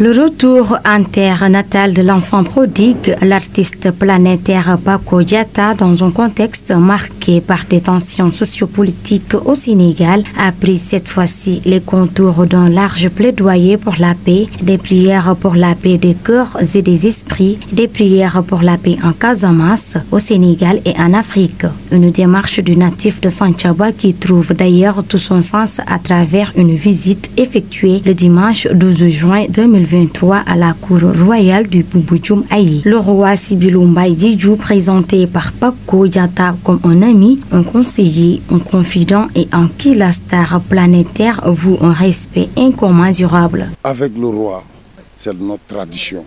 Le retour en terre natale de l'enfant prodigue, l'artiste planétaire Paco Diatta, dans un contexte marqué par des tensions sociopolitiques au Sénégal, a pris cette fois-ci les contours d'un large plaidoyer pour la paix, des prières pour la paix des cœurs et des esprits, des prières pour la paix en Casamance, au Sénégal et en Afrique. Une démarche du natif de Santhiaba qui trouve d'ailleurs tout son sens à travers une visite effectuée le dimanche 12 juin 2023 à la cour royale du Boubou Aïe. Le roi Sibilou Mbaye Diédhiou, présenté par Paco Diatta comme un ami, un conseiller, un confident et en qui la star planétaire voue un respect incommensurable. Avec le roi, c'est notre tradition,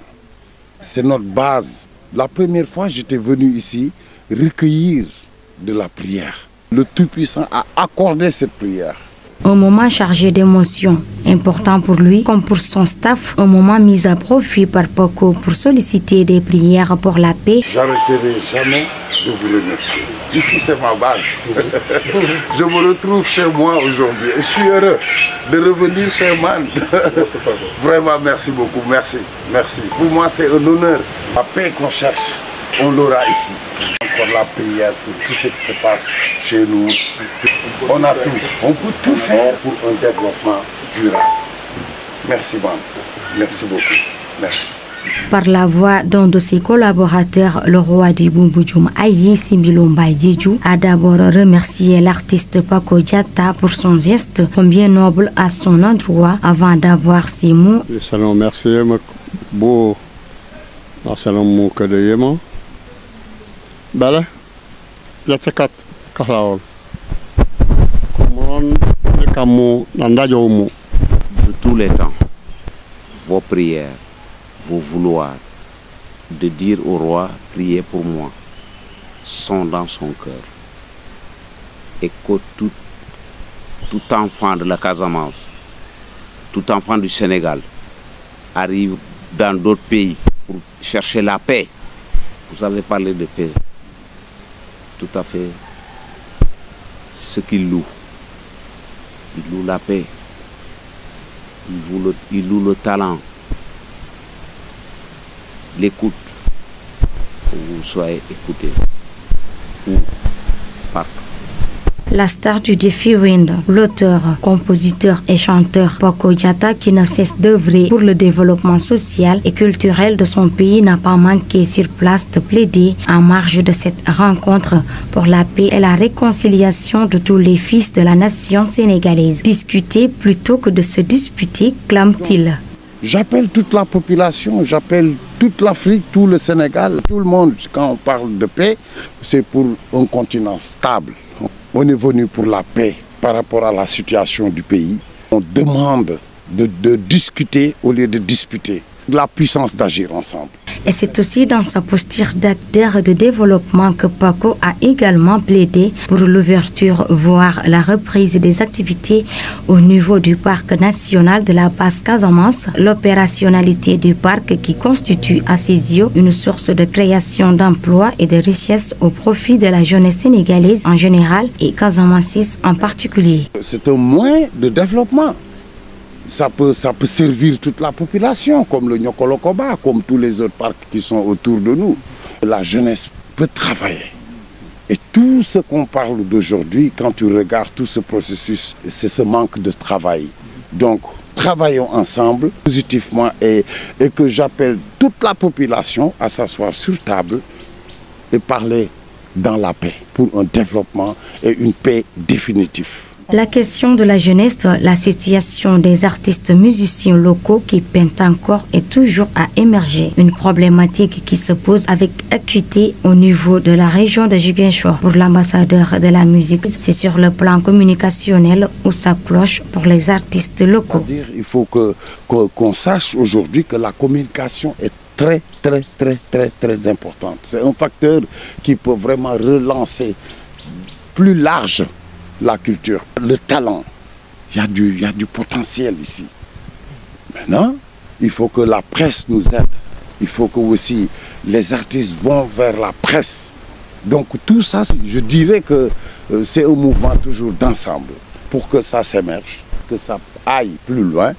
c'est notre base. La première fois, j'étais venu ici recueillir de la prière. Le Tout-Puissant a accordé cette prière. Un moment chargé d'émotions, important pour lui comme pour son staff, un moment mis à profit par Paco pour solliciter des prières pour la paix. J'arrêterai jamais de vous remercier. Ici, c'est ma base. Je me retrouve chez moi aujourd'hui. Je suis heureux de revenir chez Man. Vraiment, merci beaucoup. Merci. Merci. Pour moi, c'est un honneur. La paix qu'on cherche, on l'aura ici. Encore la prière pour tout ce qui se passe chez nous. On a tout. On peut tout faire pour un développement durable. Merci, Man. Merci beaucoup. Merci. Par la voix d'un de ses collaborateurs, le roi du Boubou Aïe, Sibilou Mbaye Diédhiou, a d'abord remercié l'artiste Paco Diatta pour son geste bien noble à son endroit avant d'avoir ces mots. Salam, merci, beau. Salam, mon cadre. Bala, de tous les temps, vos prières, vos vouloirs de dire au roi, priez pour moi, sont dans son cœur. Et que tout enfant de la Casamance, tout enfant du Sénégal arrive dans d'autres pays pour chercher la paix. Vous avez parlé de paix. Tout à fait ce qu'il loue. Il loue la paix. Il loue le talent. L'écoute. Que vous soyez écoutés. Ou partout. La star du défi Wind, l'auteur, compositeur et chanteur Paco Diatta, qui ne cesse d'œuvrer pour le développement social et culturel de son pays, n'a pas manqué sur place de plaider en marge de cette rencontre pour la paix et la réconciliation de tous les fils de la nation sénégalaise. Discuter plutôt que de se disputer, clame-t-il. J'appelle toute la population, j'appelle toute l'Afrique, tout le Sénégal, tout le monde. Quand on parle de paix, c'est pour un continent stable. On est venu pour la paix par rapport à la situation du pays. On demande de discuter au lieu de disputer. La puissance d'agir ensemble. Et c'est aussi dans sa posture d'acteur de développement que Paco a également plaidé pour l'ouverture, voire la reprise des activités au niveau du parc national de la Basse-Casamance. L'opérationnalité du parc qui constitue à ses yeux une source de création d'emplois et de richesses au profit de la jeunesse sénégalaise en général et casamançaise en particulier. C'est un moyen de développement. Ça peut servir toute la population, comme le Nyokolokoba, comme tous les autres parcs qui sont autour de nous. La jeunesse peut travailler. Et tout ce qu'on parle d'aujourd'hui, quand tu regardes tout ce processus, c'est ce manque de travail. Donc, travaillons ensemble, positivement, et que j'appelle toute la population à s'asseoir sur table et parler dans la paix, pour un développement et une paix définitive. La question de la jeunesse, la situation des artistes musiciens locaux qui peinent encore est toujours à émerger. Une problématique qui se pose avec acuité au niveau de la région de Ziguinchor. Pour l'ambassadeur de la musique, c'est sur le plan communicationnel où ça cloche pour les artistes locaux. Il faut qu'on sache aujourd'hui que la communication est très importante. C'est un facteur qui peut vraiment relancer plus large la culture, le talent. Il y a du potentiel ici. Maintenant, il faut que la presse nous aide. Il faut que aussi les artistes vont vers la presse. Donc tout ça, je dirais que c'est un mouvement toujours d'ensemble. Pour que ça s'émerge, que ça aille plus loin,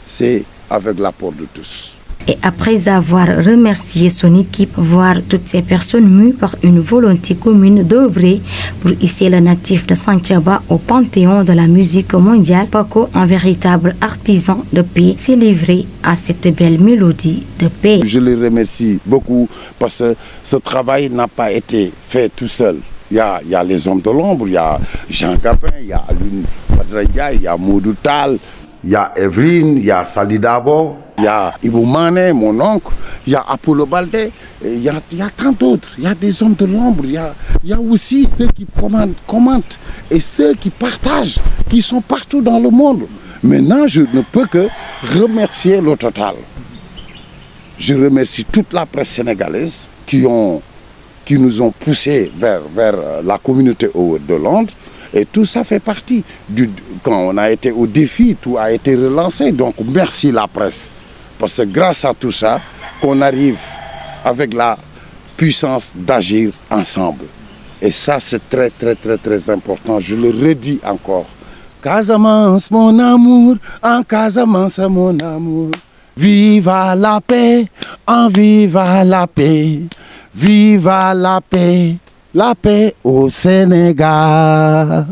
c'est avec l'apport de tous. Et après avoir remercié son équipe, voir toutes ces personnes mues par une volonté commune d'œuvrer pour hisser le natif de Santhiaba au panthéon de la musique mondiale, Paco, un véritable artisan de paix, s'est livré à cette belle mélodie de paix. Je les remercie beaucoup parce que ce travail n'a pas été fait tout seul. Il y a les hommes de l'ombre, il y a Jean Capin, il y a Alun Patradia, il y a Modou Tal, il y a Evelyne, il y a Sali Dabo, il y a Ibou Mané, mon oncle, il y a Apollo Baldé, il y a tant d'autres. Il y a des hommes de l'ombre, il y a aussi ceux qui commentent et ceux qui partagent, qui sont partout dans le monde. Maintenant, je ne peux que remercier le total. Je remercie toute la presse sénégalaise qui nous ont poussés vers la communauté de Londres. Et tout ça fait partie quand on a été au défi, tout a été relancé. Donc merci la presse. Parce que grâce à tout ça, qu'on arrive avec la puissance d'agir ensemble. Et ça, c'est très, très, très, très important. Je le redis encore. Casamance, mon amour, en Casamance, mon amour. Viva la paix, en viva la paix. Viva la paix au Sénégal.